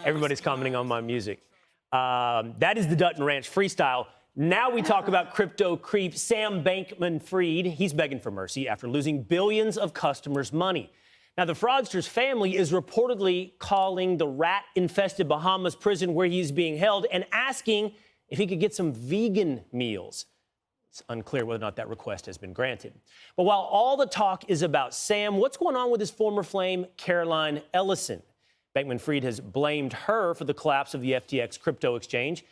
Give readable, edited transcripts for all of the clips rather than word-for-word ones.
Everybody's commenting on my music. That is the Dutton Ranch freestyle. Now we talk about crypto creep Sam Bankman-Fried. He's begging for mercy after losing billions of customers' money. Now, the fraudster's family is reportedly calling the rat-infested Bahamas prison where he's being held and asking if he could get some vegan meals. It's unclear whether or not that request has been granted. But while all the talk is about Sam, what's going on with his former flame, Caroline Ellison? Bankman-Fried has blamed her for the collapse of the FTX crypto exchange,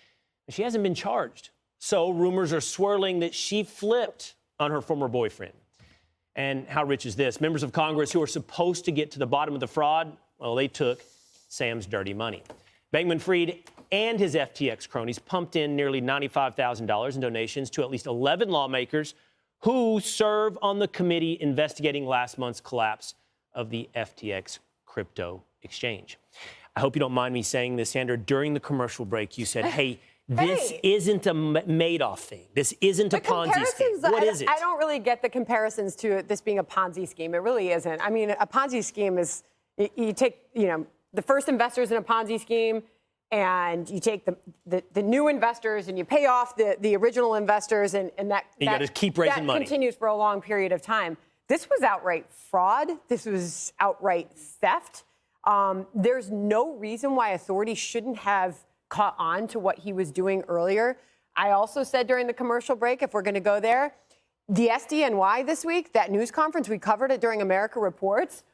and she hasn't been charged. So rumors are swirling that she flipped on her former boyfriend. And how rich is this? Members of Congress who are supposed to get to the bottom of the fraud, well, they took Sam's dirty money. Bankman-Fried and his FTX cronies pumped in nearly $95,000 in donations to at least 11 lawmakers who serve on the committee investigating last month's collapse of the FTX crypto exchange. I hope you don't mind me saying this, Sandra. During the commercial break, you said, hey, this isn't a Madoff thing. This isn't a Ponzi scheme. What is it? I don't really get the comparisons to this being a Ponzi scheme. It really isn't. I mean, a Ponzi scheme is you take, the first investors in a Ponzi scheme, and you take the new investors and you pay off the original investors, and that you got to keep raising money. That continues for a long period of time. This was outright fraud. This was outright theft. There's no reason why authorities shouldn't have caught on to what he was doing earlier. I also said during the commercial break, if we're going to go there, the SDNY this week, that news conference, we covered it during America Reports,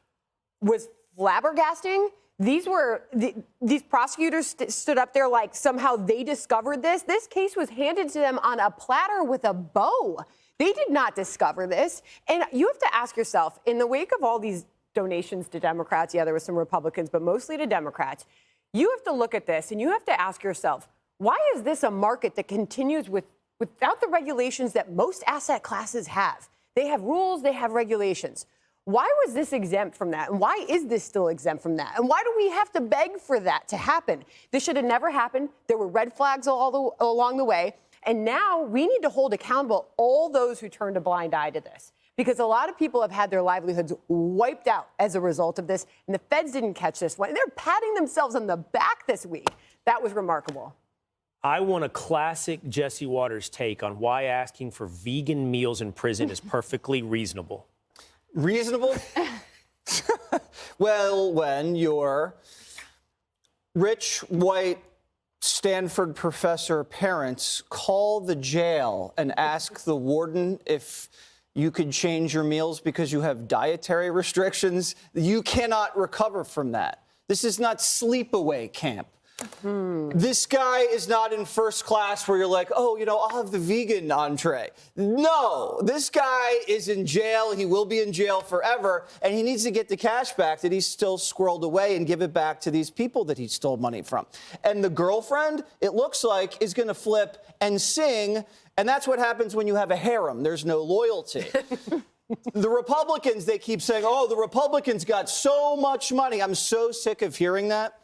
was flabbergasting. These prosecutors stood up there like somehow they discovered this. This case was handed to them on a platter with a bow. They did not discover this. And you have to ask yourself, in the wake of all these donations to Democrats, yeah, there were some Republicans, but mostly to Democrats, you have to look at this and you have to ask yourself, why is this a market that continues without the regulations that most asset classes have? They have rules, they have regulations. Why was this exempt from that? And why is this still exempt from that? And why do we have to beg for that to happen? This should have never happened. There were red flags along the way. And now we need to hold accountable all those who turned a blind eye to this, because a lot of people have had their livelihoods wiped out as a result of this. And the feds didn't catch this one. And they're patting themselves on the back this week. That was remarkable. I want a classic Jesse Waters take on why asking for vegan meals in prison is perfectly reasonable. Reasonable? Well, when your rich, white, Stanford professor parents call the jail and ask the warden if you could change your meals because you have dietary restrictions, you cannot recover from that. This is not sleepaway camp. This guy is not in first class where you're like, oh, I'll have the vegan entree. No, this guy is in jail. He will be in jail forever. And he needs to get the cash back that he's still squirreled away and give it back to these people that he stole money from. And the girlfriend, it looks like, is going to flip and sing. And that's what happens when you have a harem. There's no loyalty. The Republicans, they keep saying, oh, the Republicans got so much money. I'm so sick of hearing that.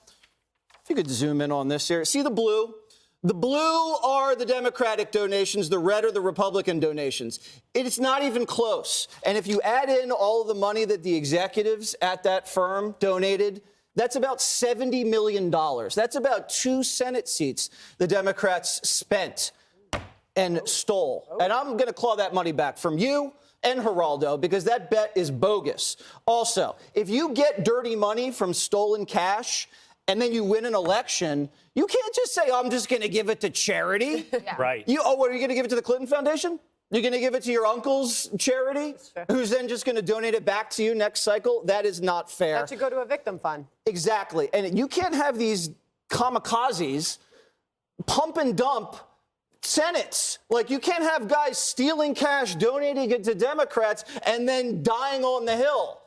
If you could zoom in on this here. See the blue? The blue are the Democratic donations. The red are the Republican donations. It's not even close. And if you add in all of the money that the executives at that firm donated, that's about $70 million. That's about 2 Senate seats the Democrats spent and stole. And I'm going to claw that money back from you and Geraldo, because that bet is bogus. Also, if you get dirty money from stolen cash and then you win an election, you can't just say, oh, I'm just going to give it to charity. Yeah. Right. What, are you going to give it to the Clinton Foundation? You're going to give it to your uncle's charity, who's then just going to donate it back to you next cycle? That is not fair. That should go to a victim fund. Exactly. And you can't have these kamikazes pump and dump Senates. Like, you can't have guys stealing cash, donating it to Democrats, and then dying on the Hill.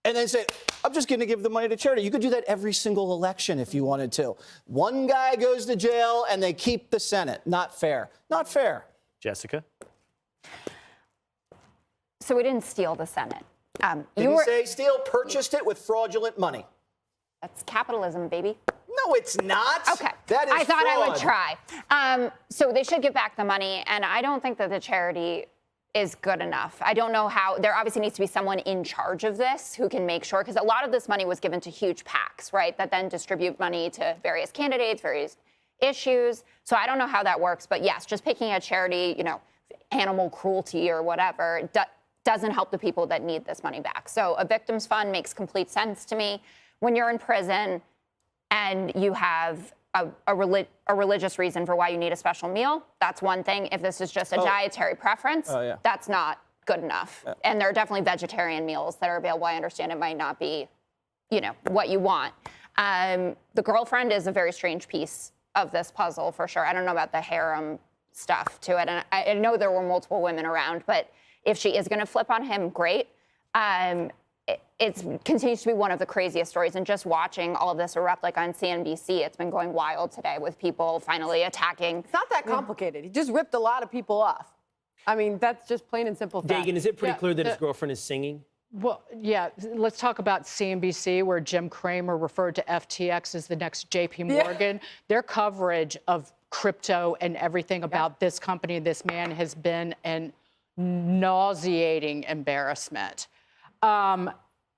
And then say, I'm just going to give the money to charity. You could do that every single election if you wanted to. One guy goes to jail and they keep the Senate. Not fair. Not fair. Jessica? So we didn't steal the Senate. Didn't say steal, purchased it with fraudulent money. That's capitalism, baby. No, it's not. Okay. That is I thought fraud. I would try. So they should give back the money, and I don't think that the charity is good enough. I don't know how. There obviously needs to be someone in charge of this who can make sure, because a lot of this money was given to huge PACs, right, that then distribute money to various candidates, various issues. So I don't know how that works. But yes, just picking a charity, animal cruelty or whatever, doesn't help the people that need this money back. So a victims fund makes complete sense to me. When you're in prison and you have a religious reason for why you need a special meal, that's one thing. If this is just a dietary preference, that's not good enough. Yeah. And there are definitely vegetarian meals that are available. I understand it might not be, what you want. The girlfriend is a very strange piece of this puzzle for sure. I don't know about the harem stuff to it. And I know there were multiple women around, but if she is going to flip on him, great. It continues to be one of the craziest stories. And just watching all of this erupt, like on CNBC, it's been going wild today with people finally attacking. It's not that complicated. He just ripped a lot of people off. I mean, that's just plain and simple fact. Dagan, is it pretty clear that his girlfriend is singing? Well, yeah, let's talk about CNBC, where Jim Cramer referred to FTX as the next JP Morgan. Yeah. Their coverage of crypto and everything about this company, this man, has been an nauseating embarrassment.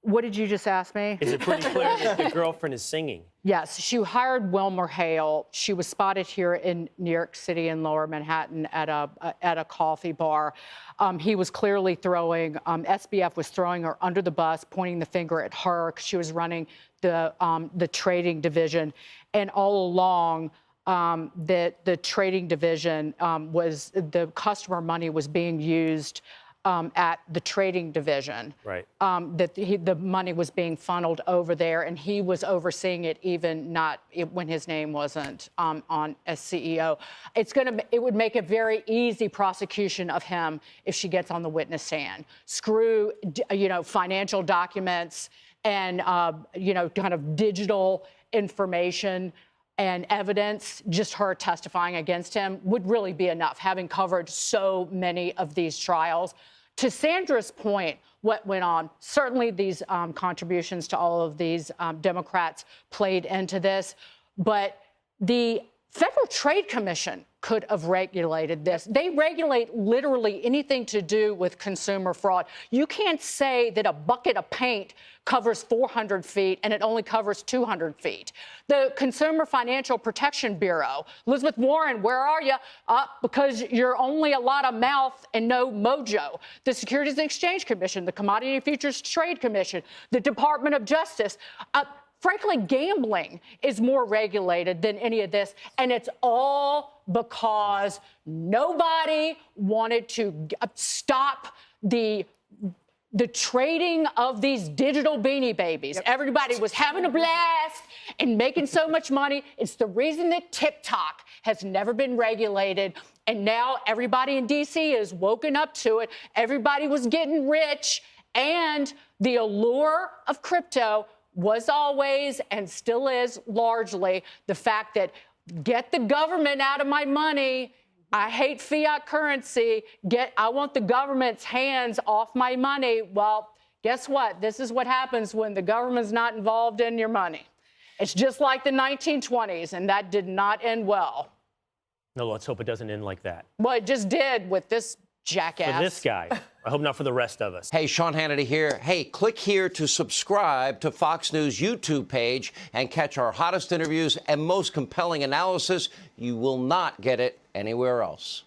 What did you just ask me? Is it pretty clear that the girlfriend is singing? Yes, she hired Wilmer Hale. She was spotted here in New York City in Lower Manhattan at a coffee bar. He was clearly throwing, SBF was throwing her under the bus, pointing the finger at her because she was running the trading division. And all along, the trading division the customer money was being used at the trading division. Right. The money was being funneled over there, and he was overseeing it, even when his name wasn't on as CEO. It would make a very easy prosecution of him if she gets on the witness stand. Screw, financial documents and kind of digital information and evidence. Just her testifying against him would really be enough, having covered so many of these trials. To Sandra's point, what went on, certainly these contributions to all of these Democrats played into this, but the Federal Trade Commission could have regulated this. They regulate literally anything to do with consumer fraud. You can't say that a bucket of paint covers 400 feet and it only covers 200 feet. The Consumer Financial Protection Bureau, Elizabeth Warren, where are you? Because you're only a lot of mouth and no mojo. The Securities and Exchange Commission, the Commodity Futures Trade Commission, the Department of Justice. Frankly, gambling is more regulated than any of this, and it's all because nobody wanted to stop the trading of these digital beanie babies. Yep. Everybody was having a blast and making so much money. It's the reason that TikTok has never been regulated, and now everybody in D.C. is woken up to it. Everybody was getting rich, and the allure of crypto was always and still is largely the fact that get the government out of my money. I hate fiat currency. I want the government's hands off my money. Well, guess what? This is what happens when the government's not involved in your money. It's just like the 1920s, and that did not end well. No, let's hope it doesn't end like that. Well, it just did with this jackass. For this guy. I hope not for the rest of us. Hey, Sean Hannity here. Hey, click here to subscribe to Fox News YouTube page and catch our hottest interviews and most compelling analysis. You will not get it anywhere else.